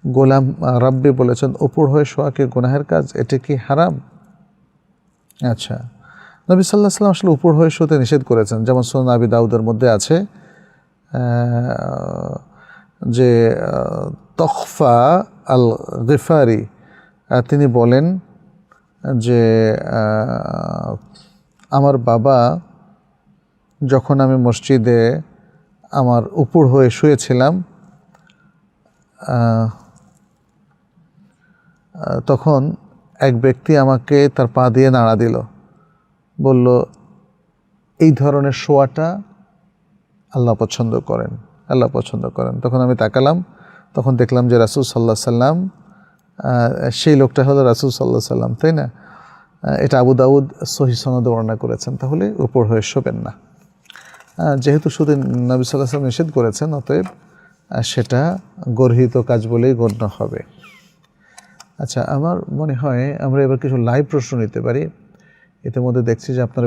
গোলাম রাব্বি বলেছেন উপর হয়ে শোয়া কি গুনাহের কাজ, এটা কি হারাম? আচ্ছা, নবী সাল্লাল্লাহু আলাইহি ওয়াসাল্লাম আসলে উপর হয়ে শুতে নিষেধ করেছেন, যেমন সুনান আবি দাউদের মধ্যে আছে যে তখফা আল গিফারি তিনি বলেন যে আমার বাবা যখন আমি মসজিদে আমার উপর হয়ে শুয়েছিলাম তখন এক ব্যক্তি আমাকে তার পা দিয়ে নাড়া দিল, বলল এই ধরনের শোয়াটা আল্লাহ পছন্দ করেন, আল্লাহ পছন্দ করেন। তখন আমি তাকালাম, তখন দেখলাম যে রাসূল সাল্লাল্লাহু আলাইহি সাল্লাম, সেই লোকটা হলো রাসূল সাল্লাল্লাহু আলাইহি সাল্লাম, তাই না? এটা আবু দাউদ সহিহ সনদে বর্ণনা করেছেন। তাহলে উপর হয়ে শোবেন না। যেহেতু শুধু নবী সাল্লাল্লাহু আলাইহি সাল্লাম নিষেধ করেছেন, অতএব সেটা গর্হিত কাজ বলেই গণ্য হবে। আচ্ছা, আমার মনে হয় আমরা এবার কিছু লাইভ প্রশ্ন নিতে পারি। ইতিমধ্যে দেখছি যে আপনারা